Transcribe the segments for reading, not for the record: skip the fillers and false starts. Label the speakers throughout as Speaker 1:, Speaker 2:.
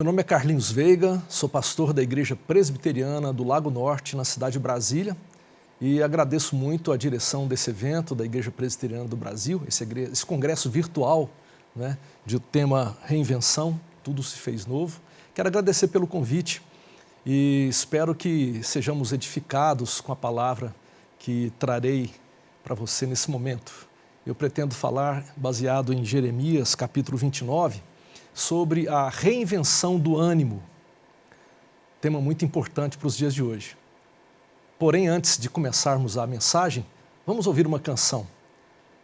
Speaker 1: Meu nome é Carlinhos Veiga, sou pastor da Igreja Presbiteriana do Lago Norte, na cidade de Brasília, e agradeço muito a direção desse evento da Igreja Presbiteriana do Brasil, esse congresso virtual, né, de tema Reinvenção, tudo se fez novo. Quero agradecer pelo convite e espero que sejamos edificados com a palavra que trarei para você nesse momento. Eu pretendo falar, baseado em Jeremias, capítulo 29, sobre a reinvenção do ânimo, tema muito importante para os dias de hoje. Porém, antes de começarmos a mensagem, vamos ouvir uma canção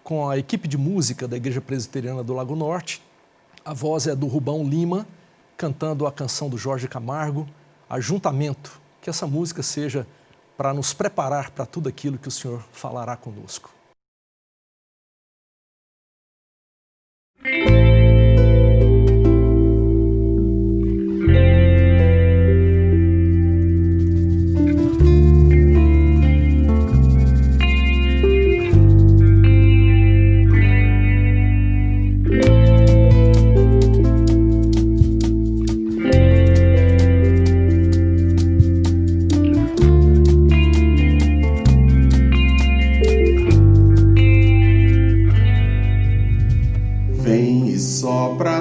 Speaker 1: com a equipe de música da Igreja Presbiteriana do Lago Norte. A voz é do Rubão Lima, cantando a canção do Jorge Camargo, Ajuntamento. Que essa música seja para nos preparar para tudo aquilo que o Senhor falará conosco.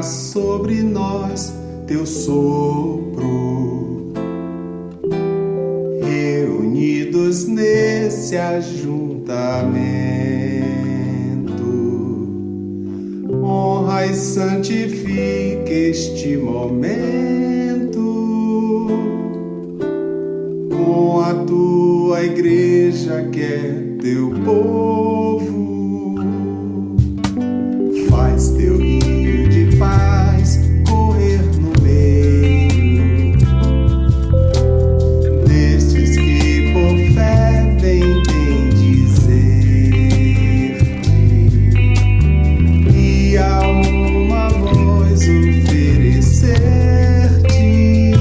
Speaker 2: Sobre nós teu sopro, reunidos nesse ajuntamento, honra e santifica este momento com a tua igreja que é teu povo. Faz teu rio de paz correr no meio destes que por fé vem bendizer-te e a uma voz oferecer-te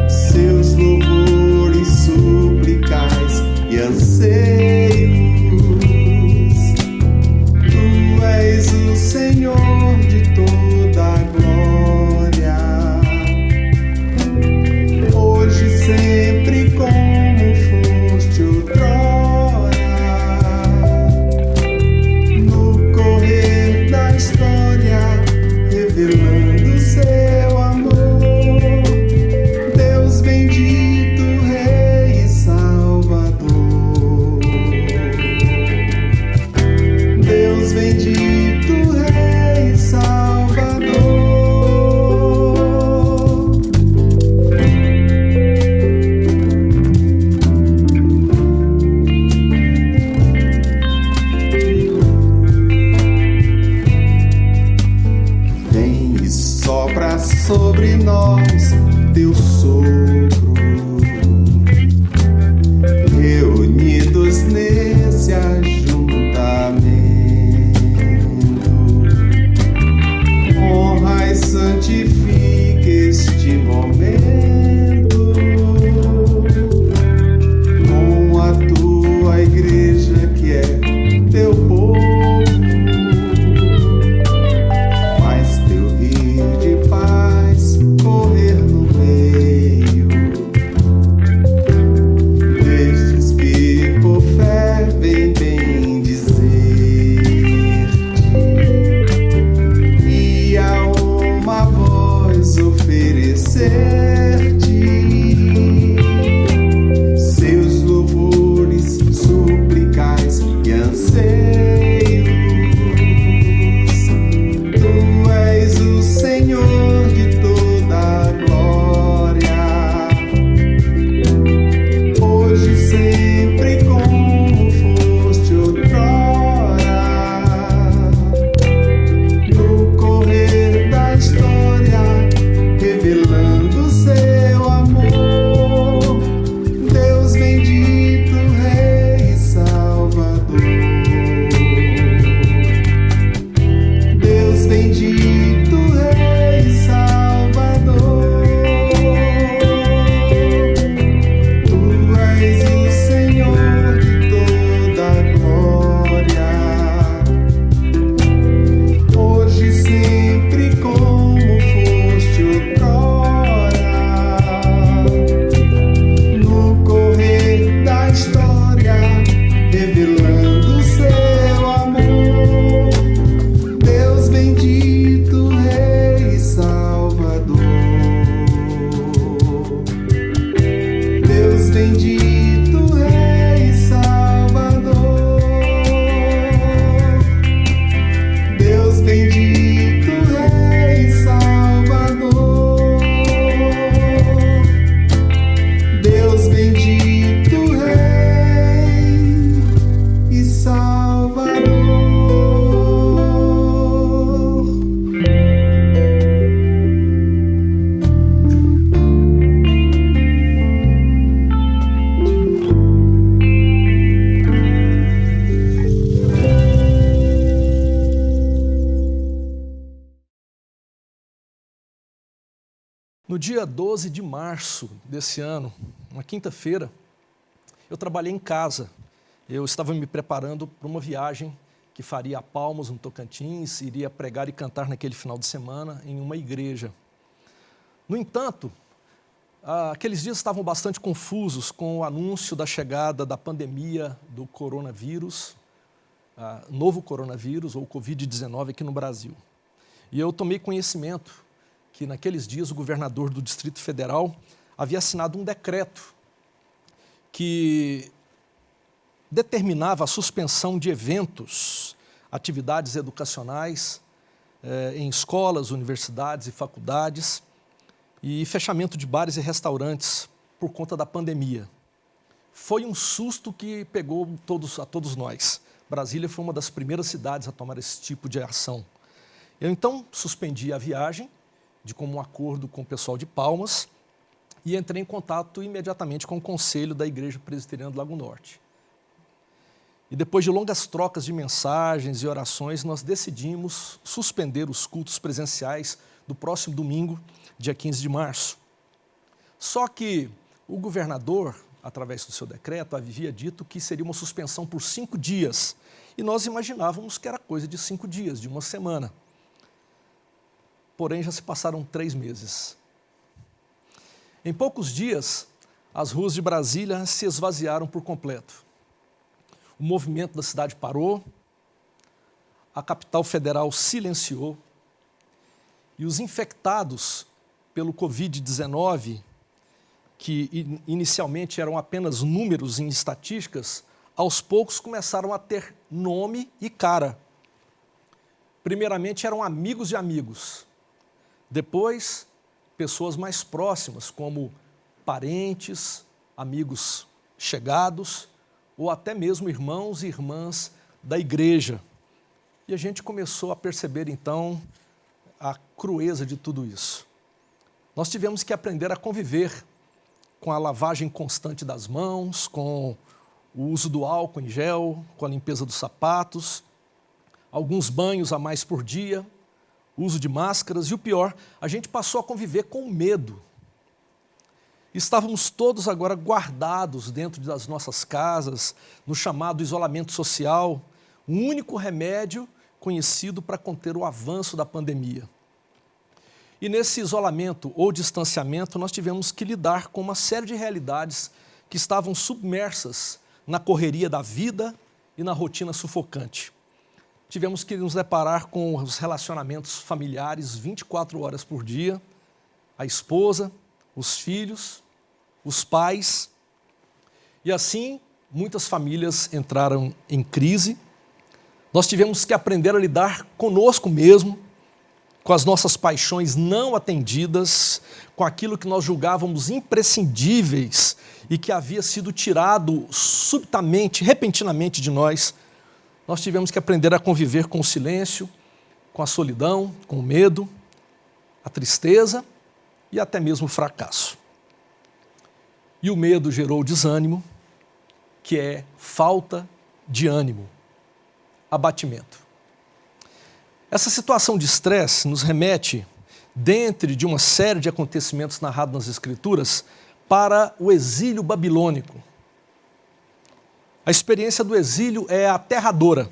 Speaker 2: seus louvores, súplicas e anseios. Tu és o Senhor de toda a glória, hoje e sempre como foste outrora, no correr da história, revelando seu amor. Deus bendito, Rei e Salvador. Deus bendito, Rei e Salvador. Vem e sopra sobre nós teu sopro, reunidos nesse ajuntamento, honra e santifica este momento com a tua igreja que é teu povo. Faz teu rio de paz correr no meio destes que por fé vem bendizer-te e a uma voz oferecer-te seus louvores, súplicas e anseios. Tu és o Senhor de toda a glória, hoje e sempre como foste outrora, no correr da história, revelando seu
Speaker 1: No dia 12 de março desse ano, uma quinta-feira, eu trabalhei em casa. Eu estava me preparando para uma viagem que faria a Palmas, no Tocantins, iria pregar e cantar naquele final de semana em uma igreja. No entanto, aqueles dias estavam bastante confusos com o anúncio da chegada da pandemia do coronavírus, novo coronavírus ou Covid-19 aqui no Brasil. E eu tomei conhecimento que naqueles dias o governador do Distrito Federal havia assinado um decreto que determinava a suspensão de eventos, atividades educacionais em escolas, universidades e faculdades e fechamento de bares e restaurantes por conta da pandemia. Foi um susto que pegou a todos nós. Brasília foi uma das primeiras cidades a tomar esse tipo de ação. Eu então suspendi a viagem, de comum acordo com o pessoal de Palmas, e entrei em contato imediatamente com o Conselho da Igreja Presbiteriana do Lago Norte. E depois de longas trocas de mensagens e orações, nós decidimos suspender os cultos presenciais do próximo domingo, dia 15 de março. Só que o governador, através do seu decreto, havia dito que seria uma suspensão por 5 dias. E nós imaginávamos que era coisa de 5 dias, de uma semana. Porém, já se passaram 3 meses. Em poucos dias, as ruas de Brasília se esvaziaram por completo. O movimento da cidade parou, a capital federal silenciou e os infectados pelo Covid-19, que inicialmente eram apenas números em estatísticas, aos poucos começaram a ter nome e cara. Primeiramente eram amigos de amigos. Depois, pessoas mais próximas, como parentes, amigos chegados, ou até mesmo irmãos e irmãs da igreja. E a gente começou a perceber, então, a crueza de tudo isso. Nós tivemos que aprender a conviver com a lavagem constante das mãos, com o uso do álcool em gel, com a limpeza dos sapatos, alguns banhos a mais por dia, uso de máscaras e o pior, a gente passou a conviver com medo. Estávamos todos agora guardados dentro das nossas casas, no chamado isolamento social, o único remédio conhecido para conter o avanço da pandemia. E nesse isolamento ou distanciamento, nós tivemos que lidar com uma série de realidades que estavam submersas na correria da vida e na rotina sufocante. Tivemos que nos deparar com os relacionamentos familiares 24 horas por dia, a esposa, os filhos, os pais. E assim, muitas famílias entraram em crise. Nós tivemos que aprender a lidar conosco mesmo, com as nossas paixões não atendidas, com aquilo que nós julgávamos imprescindíveis e que havia sido tirado subitamente, repentinamente de nós. Nós tivemos que aprender a conviver com o silêncio, com a solidão, com o medo, a tristeza e até mesmo o fracasso. E o medo gerou desânimo, que é falta de ânimo, abatimento. Essa situação de estresse nos remete, dentre de uma série de acontecimentos narrados nas Escrituras, para o exílio babilônico. A experiência do exílio é aterradora.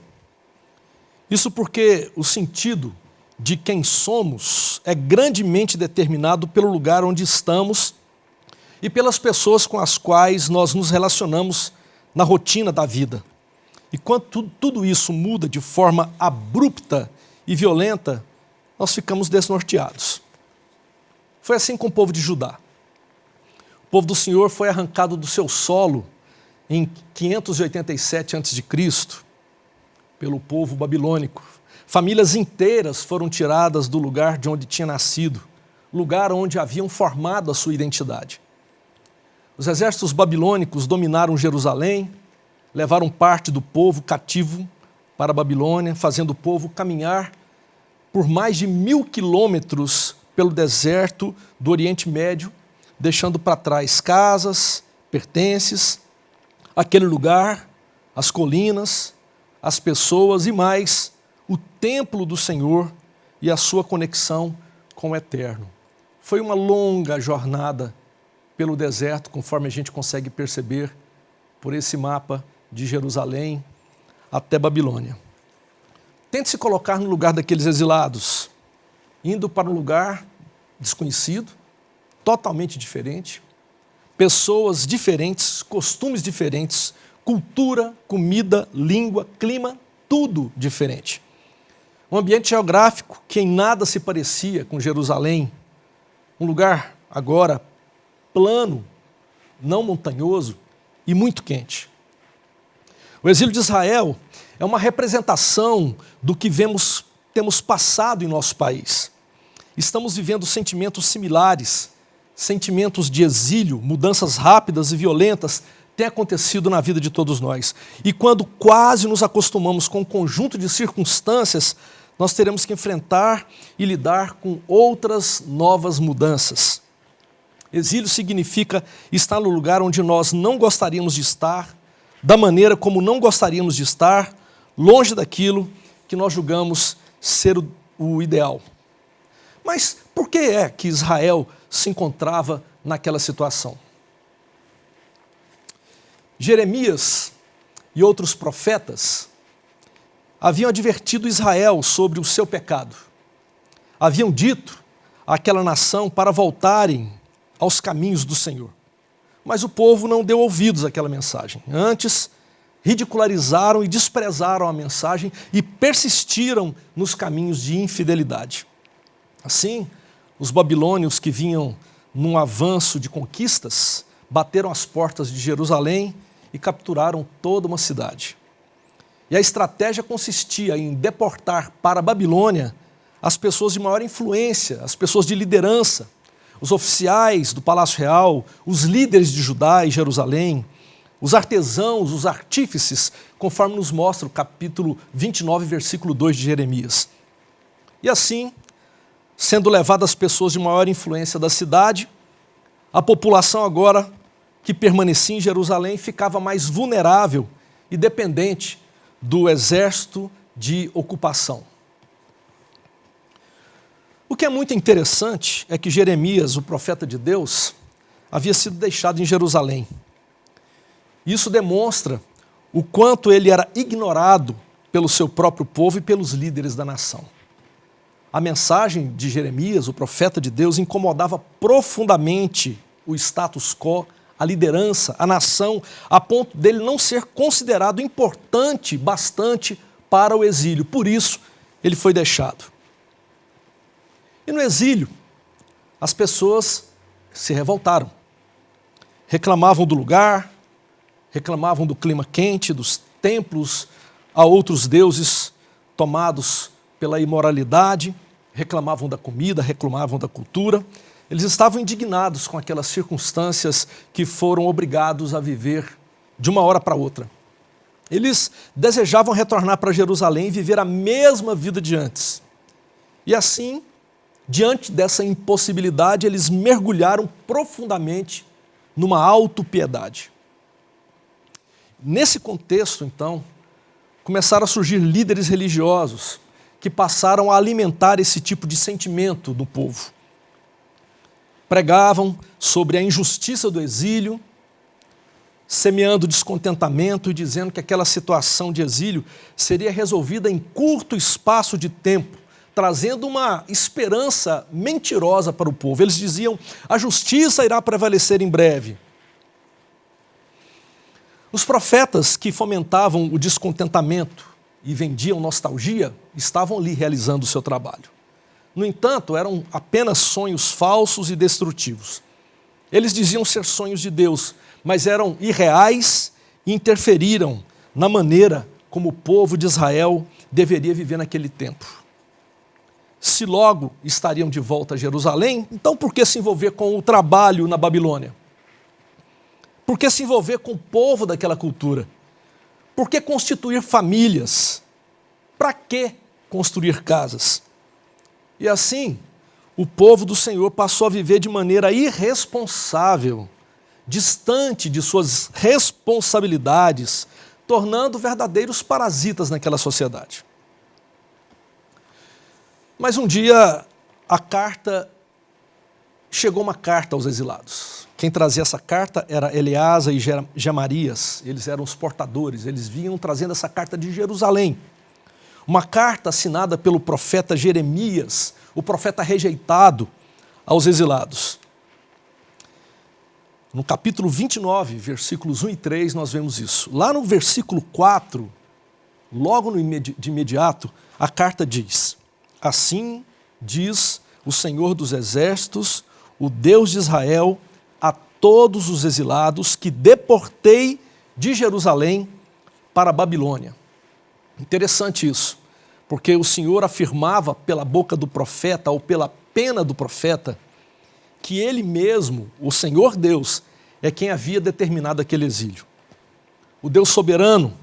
Speaker 1: Isso porque o sentido de quem somos é grandemente determinado pelo lugar onde estamos e pelas pessoas com as quais nós nos relacionamos na rotina da vida. E quando tudo isso muda de forma abrupta e violenta, nós ficamos desnorteados. Foi assim com o povo de Judá. O povo do Senhor foi arrancado do seu solo em 587 a.C., pelo povo babilônico. Famílias inteiras foram tiradas do lugar de onde tinha nascido, lugar onde haviam formado a sua identidade. Os exércitos babilônicos dominaram Jerusalém, levaram parte do povo cativo para a Babilônia, fazendo o povo caminhar por mais de 1000 quilômetros pelo deserto do Oriente Médio, deixando para trás casas, pertences, aquele lugar, as colinas, as pessoas e mais, o templo do Senhor e a sua conexão com o Eterno. Foi uma longa jornada pelo deserto, conforme a gente consegue perceber por esse mapa de Jerusalém até Babilônia. Tente se colocar no lugar daqueles exilados, indo para um lugar desconhecido, totalmente diferente, pessoas diferentes, costumes diferentes, cultura, comida, língua, clima, tudo diferente. Um ambiente geográfico que em nada se parecia com Jerusalém, um lugar agora plano, não montanhoso e muito quente. O exílio de Israel é uma representação do que temos passado em nosso país. Estamos vivendo sentimentos similares, sentimentos de exílio, mudanças rápidas e violentas têm acontecido na vida de todos nós. E quando quase nos acostumamos com um conjunto de circunstâncias, nós teremos que enfrentar e lidar com outras novas mudanças. Exílio significa estar no lugar onde nós não gostaríamos de estar, da maneira como não gostaríamos de estar, longe daquilo que nós julgamos ser o ideal. Mas por que é que Israel se encontrava naquela situação? Jeremias e outros profetas haviam advertido Israel sobre o seu pecado. Haviam dito àquela nação para voltarem aos caminhos do Senhor. Mas o povo não deu ouvidos àquela mensagem. Antes, ridicularizaram e desprezaram a mensagem e persistiram nos caminhos de infidelidade. Assim, os babilônios que vinham num avanço de conquistas, bateram as portas de Jerusalém e capturaram toda uma cidade. E a estratégia consistia em deportar para a Babilônia as pessoas de maior influência, as pessoas de liderança, os oficiais do Palácio Real, os líderes de Judá e Jerusalém, os artesãos, os artífices, conforme nos mostra o capítulo 29, versículo 2 de Jeremias. E assim, sendo levadas as pessoas de maior influência da cidade, a população agora que permanecia em Jerusalém ficava mais vulnerável e dependente do exército de ocupação. O que é muito interessante é que Jeremias, o profeta de Deus, havia sido deixado em Jerusalém. Isso demonstra o quanto ele era ignorado pelo seu próprio povo e pelos líderes da nação. A mensagem de Jeremias, o profeta de Deus, incomodava profundamente o status quo, a liderança, a nação, a ponto dele não ser considerado importante bastante para o exílio. Por isso, ele foi deixado. E no exílio, as pessoas se revoltaram. Reclamavam do lugar, reclamavam do clima quente, dos templos a outros deuses tomados pela imoralidade, reclamavam da comida, reclamavam da cultura. Eles estavam indignados com aquelas circunstâncias que foram obrigados a viver de uma hora para outra. Eles desejavam retornar para Jerusalém e viver a mesma vida de antes. E assim, diante dessa impossibilidade, eles mergulharam profundamente numa autopiedade. Nesse contexto, então, começaram a surgir líderes religiosos que passaram a alimentar esse tipo de sentimento do povo. Pregavam sobre a injustiça do exílio, semeando descontentamento e dizendo que aquela situação de exílio seria resolvida em curto espaço de tempo, trazendo uma esperança mentirosa para o povo. Eles diziam: a justiça irá prevalecer em breve. Os profetas que fomentavam o descontentamento e vendiam nostalgia estavam ali realizando o seu trabalho. No entanto, eram apenas sonhos falsos e destrutivos. Eles diziam ser sonhos de Deus, mas eram irreais e interferiram na maneira como o povo de Israel deveria viver naquele tempo. Se logo estariam de volta a Jerusalém, então por que se envolver com o trabalho na Babilônia? Por que se envolver com o povo daquela cultura? Por que constituir famílias? Para que construir casas? E assim, o povo do Senhor passou a viver de maneira irresponsável, distante de suas responsabilidades, tornando verdadeiros parasitas naquela sociedade. Mas um dia, a carta chegou uma carta aos exilados. Quem trazia essa carta era Eleasa e Gemarias. Eles eram os portadores, eles vinham trazendo essa carta de Jerusalém. Uma carta assinada pelo profeta Jeremias, o profeta rejeitado aos exilados. No capítulo 29, versículos 1 e 3, nós vemos isso. Lá no versículo 4, logo de imediato, a carta diz: assim diz o Senhor dos Exércitos, o Deus de Israel, a todos os exilados que deportei de Jerusalém para a Babilônia. Interessante isso, porque o Senhor afirmava pela boca do profeta, ou pela pena do profeta, que ele mesmo, o Senhor Deus, é quem havia determinado aquele exílio. O Deus soberano,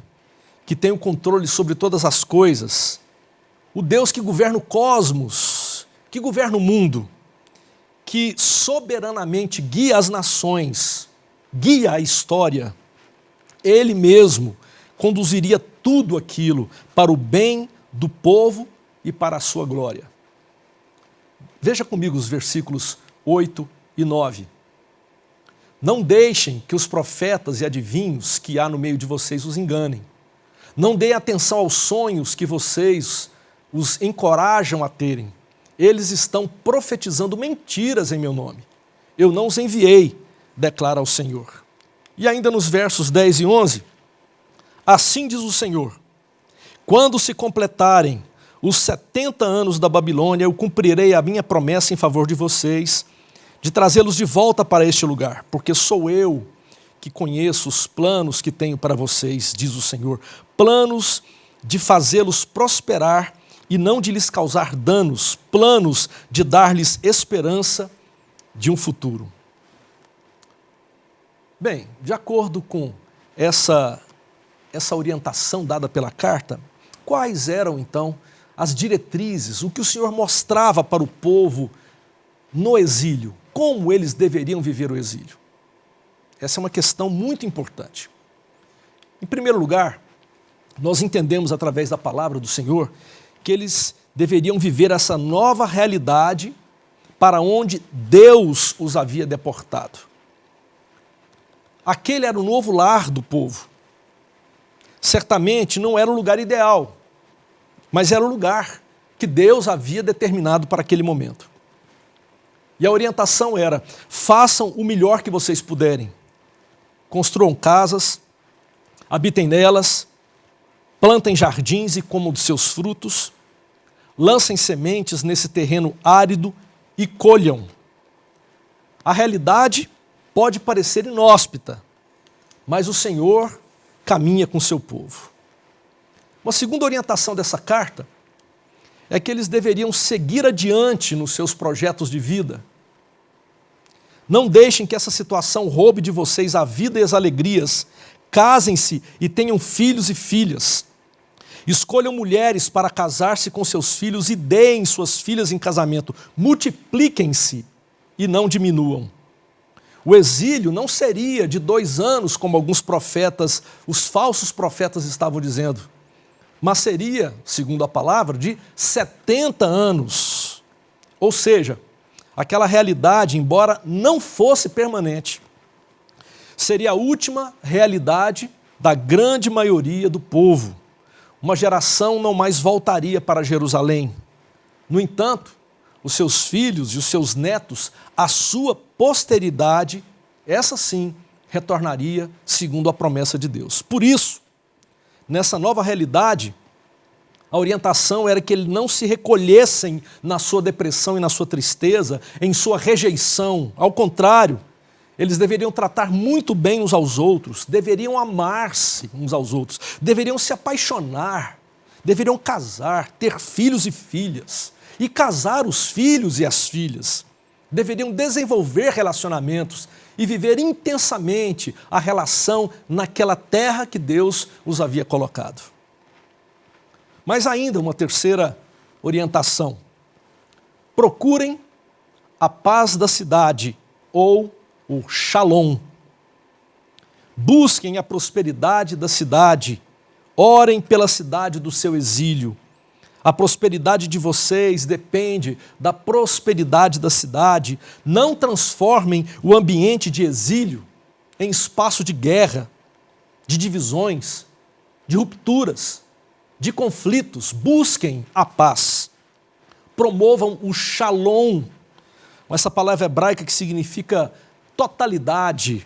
Speaker 1: que tem o controle sobre todas as coisas, o Deus que governa o cosmos, que governa o mundo, que soberanamente guia as nações, guia a história, ele mesmo conduziria tudo aquilo para o bem do povo e para a sua glória. Veja comigo os versículos 8 e 9. Não deixem que os profetas e adivinhos que há no meio de vocês os enganem. Não deem atenção aos sonhos que vocês os encorajam a terem. Eles estão profetizando mentiras em meu nome. Eu não os enviei, declara o Senhor. E ainda nos versos 10 e 11, assim diz o Senhor: quando se completarem os 70 anos da Babilônia, eu cumprirei a minha promessa em favor de vocês, de trazê-los de volta para este lugar, porque sou eu que conheço os planos que tenho para vocês, diz o Senhor, planos de fazê-los prosperar e não de lhes causar danos, planos de dar-lhes esperança de um futuro. Bem, de acordo com essa orientação dada pela carta, quais eram então as diretrizes, o que o Senhor mostrava para o povo no exílio, como eles deveriam viver o exílio? Essa é uma questão muito importante. Em primeiro lugar, nós entendemos através da palavra do Senhor que eles deveriam viver essa nova realidade para onde Deus os havia deportado. Aquele era o novo lar do povo. Certamente não era o lugar ideal, mas era o lugar que Deus havia determinado para aquele momento. E a orientação era: façam o melhor que vocês puderem. Construam casas, habitem nelas, plantem jardins e comam dos seus frutos, lancem sementes nesse terreno árido e colham. A realidade pode parecer inóspita, mas o Senhor caminha com o seu povo. Uma segunda orientação dessa carta é que eles deveriam seguir adiante nos seus projetos de vida. Não deixem que essa situação roube de vocês a vida e as alegrias. Casem-se e tenham filhos e filhas. Escolham mulheres para casar-se com seus filhos e deem suas filhas em casamento. Multipliquem-se e não diminuam. O exílio não seria de 2 anos, como alguns profetas, os falsos profetas estavam dizendo, mas seria, segundo a palavra, de 70 anos. Ou seja, aquela realidade, embora não fosse permanente, seria a última realidade da grande maioria do povo. Uma geração não mais voltaria para Jerusalém. No entanto, os seus filhos e os seus netos, a sua posteridade, essa sim, retornaria segundo a promessa de Deus. Por isso, nessa nova realidade, a orientação era que eles não se recolhessem na sua depressão e na sua tristeza, em sua rejeição. Ao contrário, eles deveriam tratar muito bem uns aos outros, deveriam amar-se uns aos outros, deveriam se apaixonar, deveriam casar, ter filhos e filhas, e casar os filhos e as filhas. Deveriam desenvolver relacionamentos e viver intensamente a relação naquela terra que Deus os havia colocado. Mas ainda uma terceira orientação: procurem a paz da cidade, ou o shalom. Busquem a prosperidade da cidade, orem pela cidade do seu exílio. a prosperidade de vocês depende da prosperidade da cidade. Não transformem o ambiente de exílio em espaço de guerra, de divisões, de rupturas, de conflitos. Busquem a paz. Promovam o shalom, essa palavra hebraica que significa totalidade,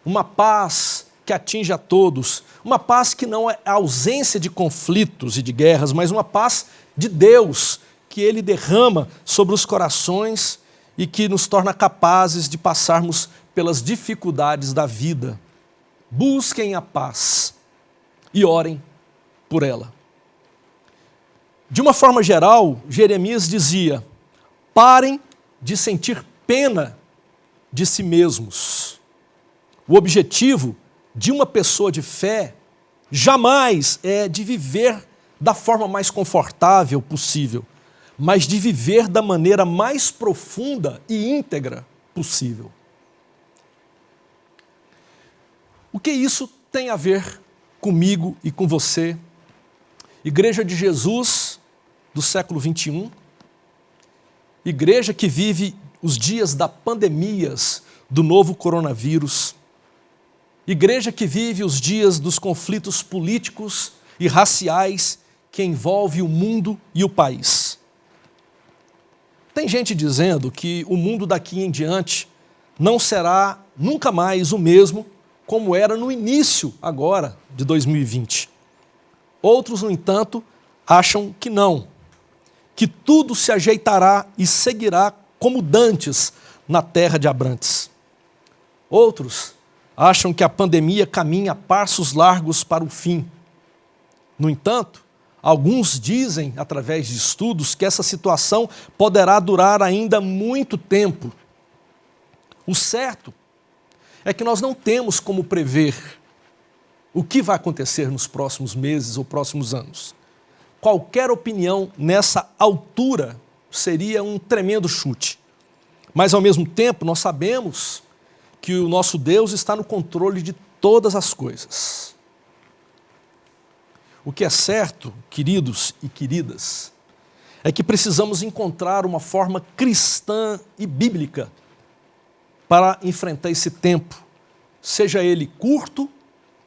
Speaker 1: uma paz que atinge a todos, uma paz que não é a ausência de conflitos e de guerras, mas uma paz de Deus, que Ele derrama sobre os corações e que nos torna capazes de passarmos pelas dificuldades da vida. Busquem a paz e orem por ela. De uma forma geral, Jeremias dizia: parem de sentir pena de si mesmos. O objetivo de uma pessoa de fé jamais é de viver da forma mais confortável possível, mas de viver da maneira mais profunda e íntegra possível. O que isso tem a ver comigo e com você? Igreja de Jesus do século 21, igreja que vive os dias da pandemias do novo coronavírus, igreja que vive os dias dos conflitos políticos e raciais que envolve o mundo e o país. Tem gente dizendo que o mundo daqui em diante não será nunca mais o mesmo como era no início agora de 2020. Outros, no entanto, acham que não, que tudo se ajeitará e seguirá como dantes na terra de Abrantes. Outros acham que a pandemia caminha a passos largos para o fim. No entanto, alguns dizem, através de estudos, que essa situação poderá durar ainda muito tempo. O certo é que nós não temos como prever o que vai acontecer nos próximos meses ou próximos anos. Qualquer opinião nessa altura seria um tremendo chute. Mas, ao mesmo tempo, nós sabemos que o nosso Deus está no controle de todas as coisas. O que é certo, queridos e queridas, é que precisamos encontrar uma forma cristã e bíblica para enfrentar esse tempo, seja ele curto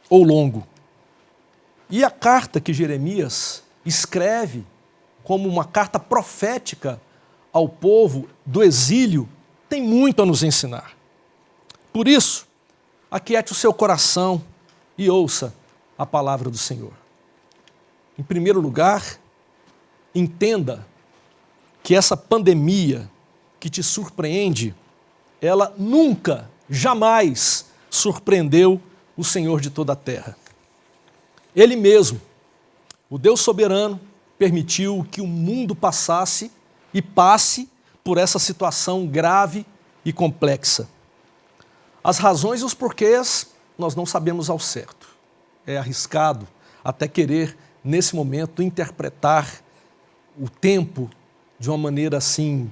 Speaker 1: ou longo. E a carta que Jeremias escreve como uma carta profética ao povo do exílio tem muito a nos ensinar. Por isso, aquiete o seu coração e ouça a palavra do Senhor. Em primeiro lugar, entenda que essa pandemia que te surpreende, ela nunca, jamais surpreendeu o Senhor de toda a terra. Ele mesmo, o Deus soberano, permitiu que o mundo passasse e passe por essa situação grave e complexa. As razões e os porquês nós não sabemos ao certo. É arriscado até querer, nesse momento, interpretar o tempo de uma maneira assim,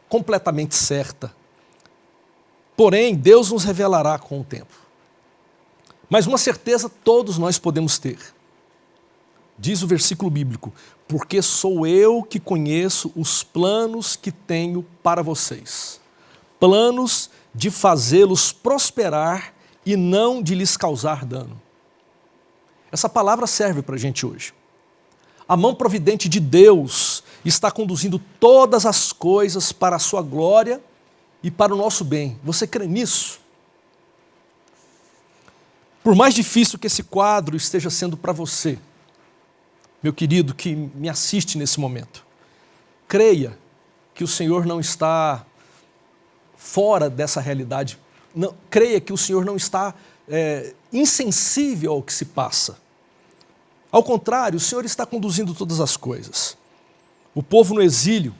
Speaker 1: completamente certa. Porém, Deus nos revelará com o tempo. Mas uma certeza todos nós podemos ter. Diz o versículo bíblico: porque sou eu que conheço os planos que tenho para vocês. Planos de fazê-los prosperar e não de lhes causar dano. Essa palavra serve para a gente hoje. A mão providente de Deus está conduzindo todas as coisas para a sua glória e para o nosso bem. Você crê nisso? Por mais difícil que esse quadro esteja sendo para você, meu querido que me assiste nesse momento, creia que o Senhor não está fora dessa realidade. Não, creia que o Senhor não está insensível ao que se passa. Ao contrário, o Senhor está conduzindo todas as coisas. O povo no exílio,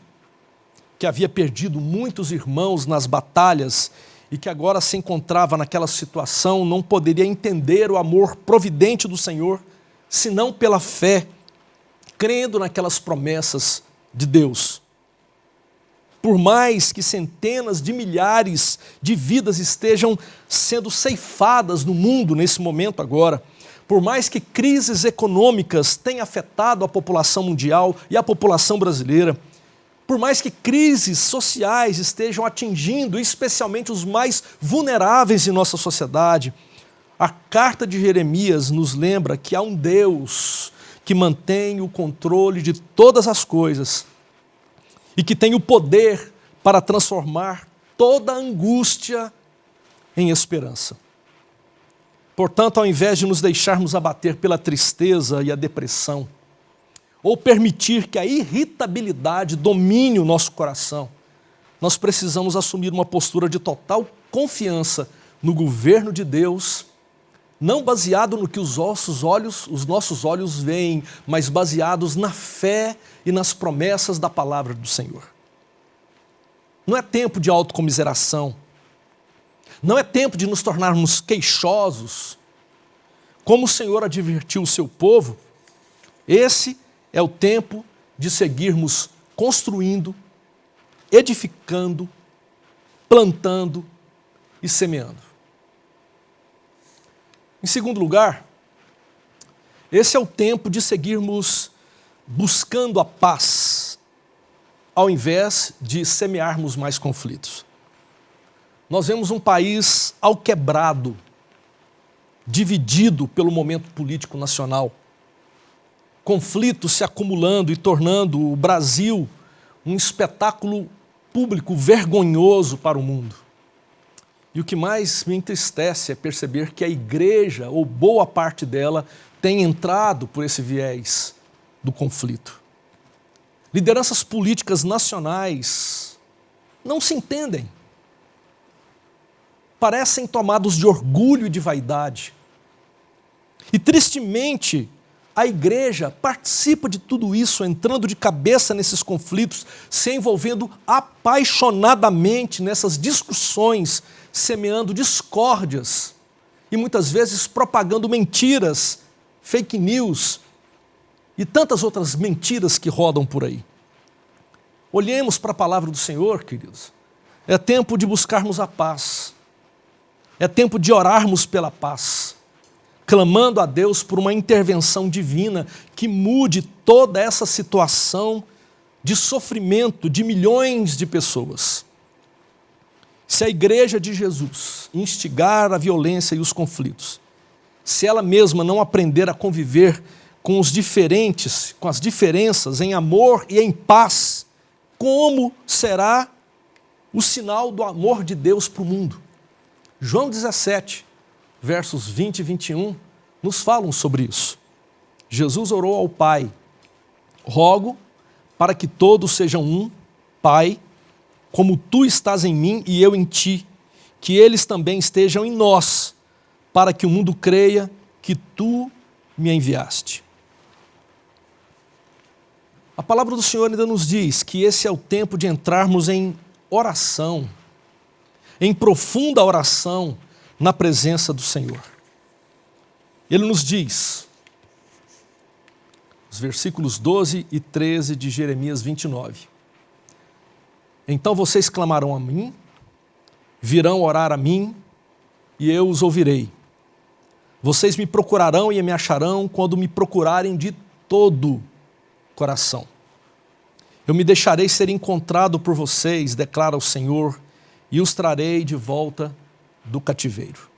Speaker 1: que havia perdido muitos irmãos nas batalhas e que agora se encontrava naquela situação, não poderia entender o amor providente do Senhor, senão pela fé, crendo naquelas promessas de Deus. Por mais que centenas de milhares de vidas estejam sendo ceifadas no mundo nesse momento agora, por mais que crises econômicas tenham afetado a população mundial e a população brasileira, por mais que crises sociais estejam atingindo especialmente os mais vulneráveis em nossa sociedade, a carta de Jeremias nos lembra que há um Deus que mantém o controle de todas as coisas e que tem o poder para transformar toda angústia em esperança. Portanto, ao invés de nos deixarmos abater pela tristeza e a depressão, ou permitir que a irritabilidade domine o nosso coração, nós precisamos assumir uma postura de total confiança no governo de Deus, não baseado no que os nossos olhos veem, mas baseados na fé e nas promessas da palavra do Senhor. Não é tempo de autocomiseração, não é tempo de nos tornarmos queixosos. Como o Senhor advertiu o seu povo, esse é o tempo de seguirmos construindo, edificando, plantando e semeando. Em segundo lugar, esse é o tempo de seguirmos buscando a paz, ao invés de semearmos mais conflitos. Nós vemos um país alquebrado, dividido pelo momento político nacional, conflitos se acumulando e tornando o Brasil um espetáculo público vergonhoso para o mundo. E o que mais me entristece é perceber que a igreja, ou boa parte dela, tem entrado por esse viés do conflito. Lideranças políticas nacionais não se entendem. Parecem tomados de orgulho e de vaidade. E tristemente, a igreja participa de tudo isso, entrando de cabeça nesses conflitos, se envolvendo apaixonadamente nessas discussões, semeando discórdias e muitas vezes propagando mentiras, fake news e tantas outras mentiras que rodam por aí. Olhemos para a palavra do Senhor, queridos. É tempo de buscarmos a paz. É tempo de orarmos pela paz, clamando a Deus por uma intervenção divina que mude toda essa situação de sofrimento de milhões de pessoas. Se a igreja de Jesus instigar a violência e os conflitos, se ela mesma não aprender a conviver com os diferentes, com as diferenças em amor e em paz, como será o sinal do amor de Deus para o mundo? João 17, versos 20 e 21, nos falam sobre isso. Jesus orou ao Pai: rogo para que todos sejam um, Pai, como tu estás em mim e eu em ti, que eles também estejam em nós, para que o mundo creia que tu me enviaste. A palavra do Senhor ainda nos diz que esse é o tempo de entrarmos em oração, em profunda oração na presença do Senhor. Ele nos diz, os versículos 12 e 13 de Jeremias 29, então vocês clamarão a mim, virão orar a mim, e eu os ouvirei. Vocês me procurarão e me acharão quando me procurarem de todo coração. Eu me deixarei ser encontrado por vocês, declara o Senhor, e os trarei de volta do cativeiro.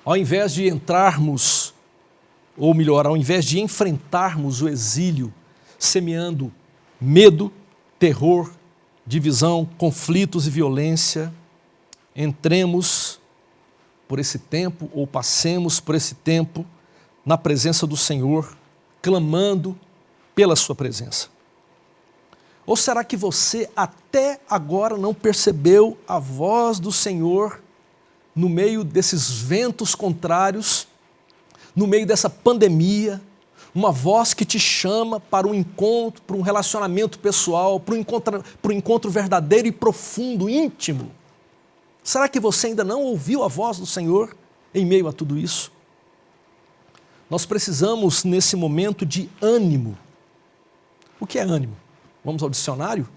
Speaker 1: Ao invés de entrarmos, ou melhor, ao invés de enfrentarmos o exílio, semeando medo, terror, divisão, conflitos e violência, entremos por esse tempo, ou passemos por esse tempo, na presença do Senhor, clamando pela sua presença. Ou será que você até agora não percebeu a voz do Senhor no meio desses ventos contrários, no meio dessa pandemia, uma voz que te chama para um encontro, para um relacionamento pessoal, para um encontro verdadeiro e profundo, íntimo? Será que você ainda não ouviu a voz do Senhor em meio a tudo isso? Nós precisamos, nesse momento, de ânimo. O que é ânimo? Vamos ao dicionário?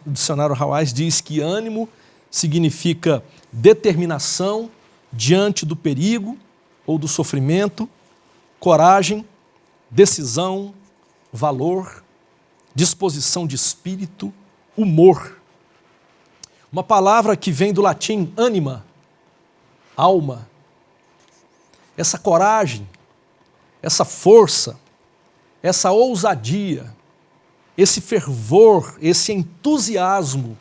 Speaker 1: O dicionário Hawais diz que ânimo significa determinação diante do perigo ou do sofrimento, coragem, decisão, valor, disposição de espírito, humor. Uma palavra que vem do latim anima, alma. Essa coragem, essa força, essa ousadia, esse fervor, esse entusiasmo,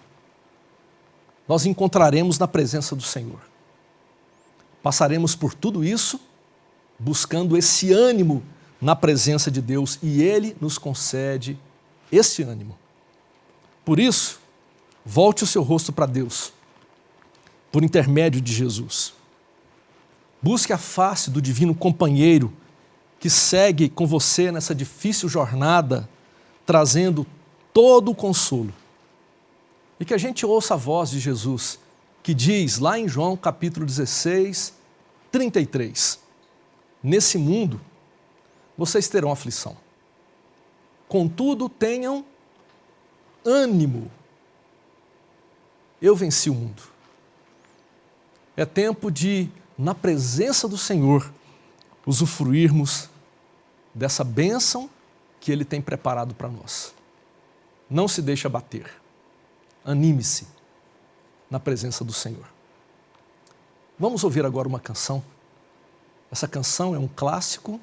Speaker 1: nós encontraremos na presença do Senhor. Passaremos por tudo isso buscando esse ânimo na presença de Deus e Ele nos concede esse ânimo. Por isso, volte o seu rosto para Deus, por intermédio de Jesus. Busque a face do divino companheiro que segue com você nessa difícil jornada, trazendo todo o consolo. E que a gente ouça a voz de Jesus, que diz lá em João capítulo 16, 33, nesse mundo vocês terão aflição. Contudo, tenham ânimo. Eu venci o mundo. É tempo de, na presença do Senhor, usufruirmos dessa bênção que Ele tem preparado para nós. Não se deixe abater. Anime-se na presença do Senhor. Vamos ouvir agora uma canção. Essa canção é um clássico,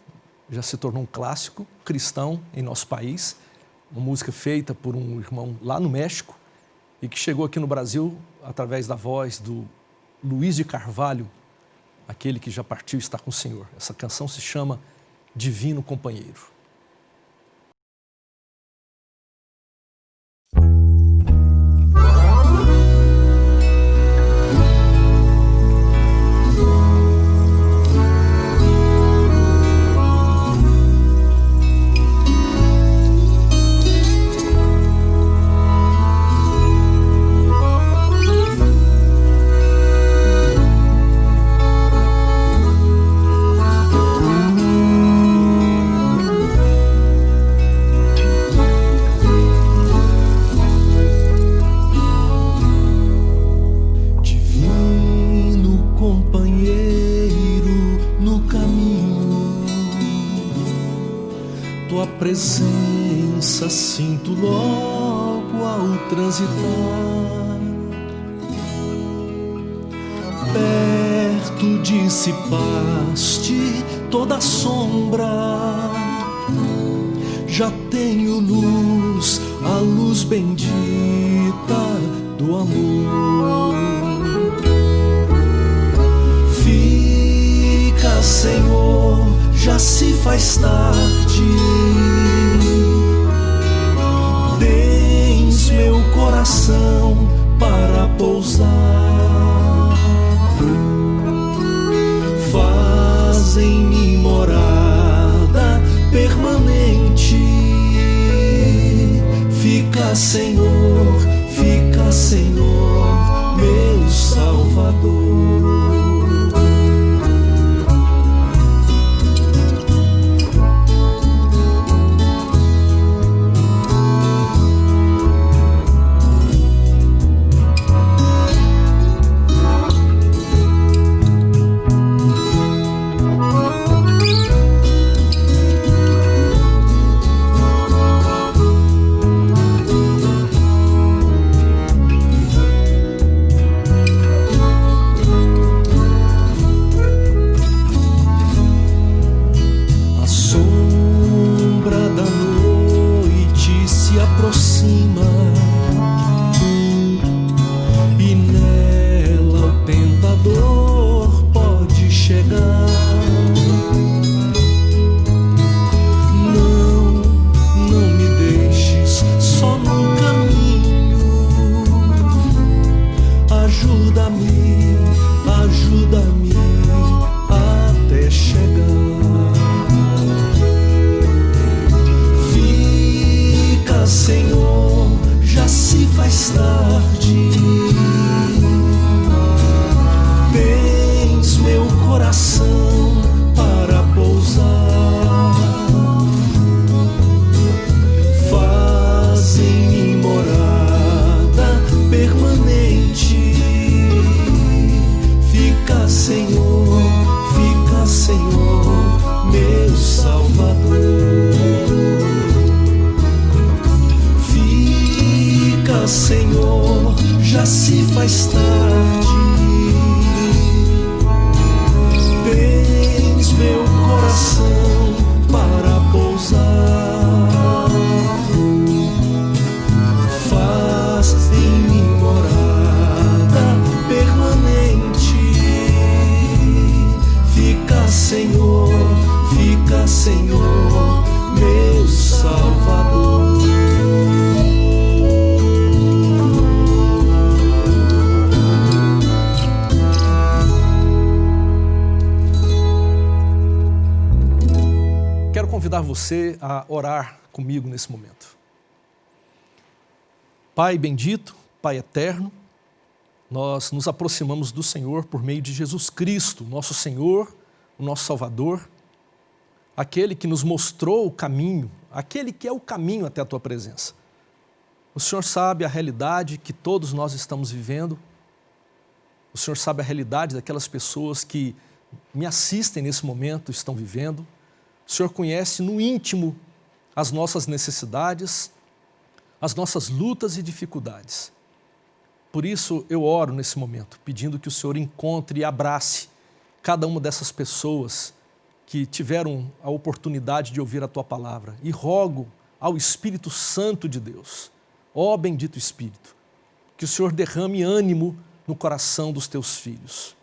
Speaker 1: já se tornou um clássico cristão em nosso país, uma música feita por um irmão lá no México e que chegou aqui no Brasil através da voz do Luiz de Carvalho, aquele que já partiu e está com o Senhor. Essa canção se chama Divino Companheiro. Presença sinto logo ao transitar, perto dissipaste toda a sombra, já tenho luz, a luz bendita do amor. Fica, Senhor, já se faz tarde. Tens meu coração para pousar. Faz em mim morada permanente. Fica, Senhor, meu Salvador. Ajuda-me até chegar. Fica, Senhor, já se faz tarde. Tens meu coração para pousar. Faz em mim morada permanente. Fica, Senhor,
Speaker 2: se faz tarde. Tens meu coração para pousar. Faz em mim morada permanente. Fica, Senhor, meu Salvador.
Speaker 1: Quero convidar você a orar comigo nesse momento. Pai bendito, Pai eterno, nós nos aproximamos do Senhor por meio de Jesus Cristo, nosso Senhor, o nosso Salvador, aquele que nos mostrou o caminho, aquele que é o caminho até a Tua presença. O Senhor sabe a realidade que todos nós estamos vivendo, o Senhor sabe a realidade daquelas pessoas que me assistem nesse momento, estão vivendo. O Senhor conhece no íntimo as nossas necessidades, as nossas lutas e dificuldades. Por isso eu oro nesse momento, pedindo que o Senhor encontre e abrace cada uma dessas pessoas que tiveram a oportunidade de ouvir a Tua palavra. E rogo ao Espírito Santo de Deus, ó bendito Espírito, que o Senhor derrame ânimo no coração dos Teus filhos.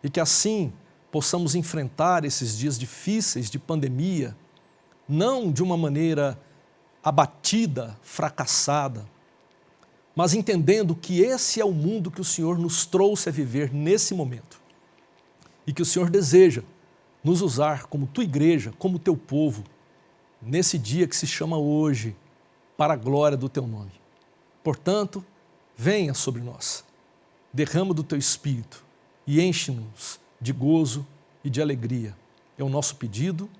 Speaker 1: E que assim possamos enfrentar esses dias difíceis de pandemia, não de uma maneira abatida, fracassada, mas entendendo que esse é o mundo que o Senhor nos trouxe a viver nesse momento. E que o Senhor deseja nos usar como Tua igreja, como Teu povo, nesse dia que se chama hoje, para a glória do Teu nome. Portanto, venha sobre nós, derrama do Teu Espírito e enche-nos de gozo e de alegria. É o nosso pedido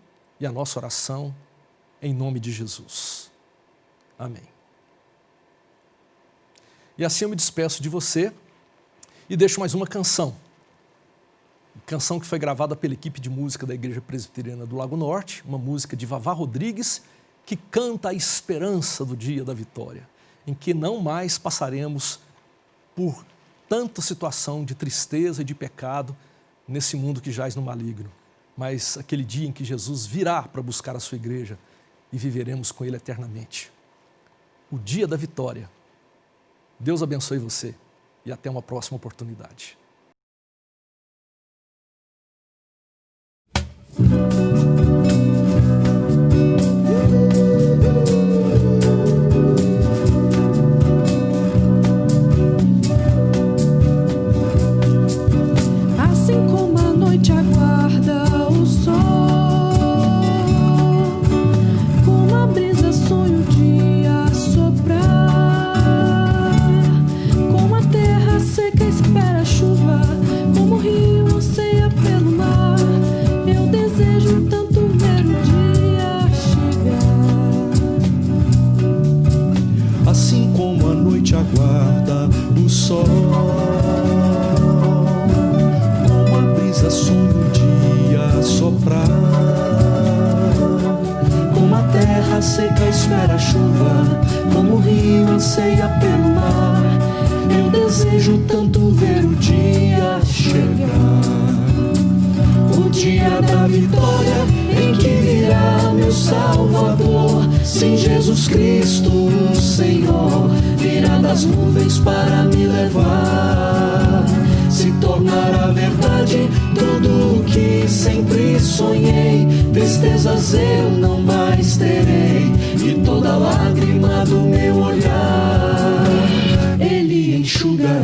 Speaker 1: e a nossa oração, em nome de Jesus. Amém. E assim eu me despeço de você e deixo mais uma canção. Canção que foi gravada pela equipe de música da Igreja Presbiteriana do Lago Norte, uma música de Vavá Rodrigues, que canta a esperança do dia da vitória, em que não mais passaremos por tanta situação de tristeza e de pecado nesse mundo que jaz no maligno, mas aquele dia em que Jesus virá para buscar a sua igreja e viveremos com Ele eternamente. O dia da vitória. Deus abençoe você e até uma próxima oportunidade.
Speaker 3: Assim como a noite aguarda o sol, como a brisa sonha o dia soprar, como a terra seca espera a chuva, como o rio anseia pelo mar, eu desejo tanto ver o dia chegar.
Speaker 2: Assim como a noite aguarda o sol, como a brisa sonha o dia soprar, como a terra seca espera a chuva, como o rio anseia pelo mar, eu desejo tanto ver o dia chegar. O dia da vitória em que virá meu Salvador, sim, Jesus Cristo, o Senhor, virá das nuvens para me levar. Se tornará verdade tudo o que sempre sonhei, tristezas eu não mais terei, e toda lágrima do meu olhar Ele enxugará.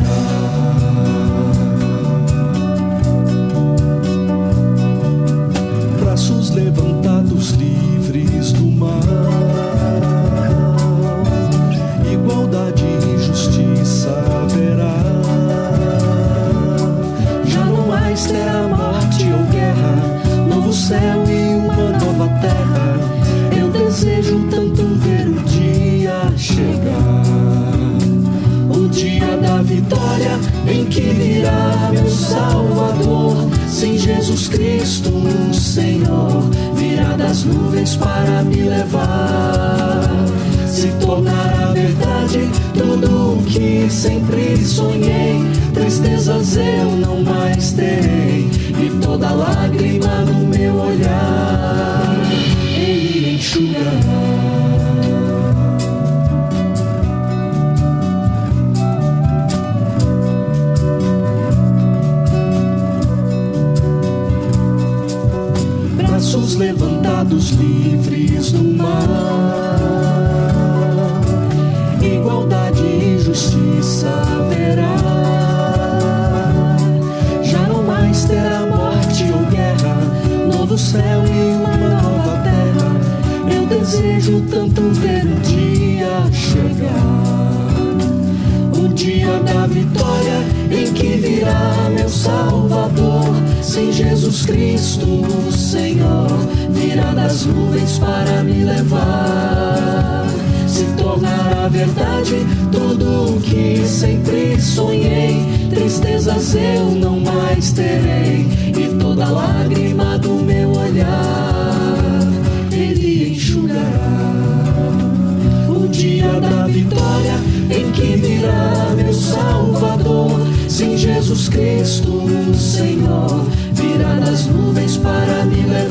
Speaker 2: Braços levantados livres do mal, igualdade e justiça haverá. Já não mais terá morte ou guerra, novo céu e uma nova terra. Eu desejo tanto ver o dia chegar. O dia da vitória em que virá meu Salvador, sim, Jesus Cristo, o Senhor, virá das nuvens para me levar. se tornará verdade tudo o que sempre sonhei. Tristezas eu não mais terei, e toda lágrima no meu olhar Ele enxugará. Braços levantados livres do mar, igualdade e justiça haverá. Já não mais terá morte ou guerra, novo céu e uma nova terra. Eu desejo tanto ver o dia chegar, o dia da vitória em que virá meu Salvador. Sim, Jesus Cristo, o Senhor, virá das nuvens para me levar. Se tornará verdade tudo o que sempre sonhei. Tristezas eu não mais terei, e toda lágrima do meu olhar Ele enxugará. O dia da vitória em que virá meu Salvador. Sim, Jesus Cristo, o Senhor, virá das nuvens para me levar.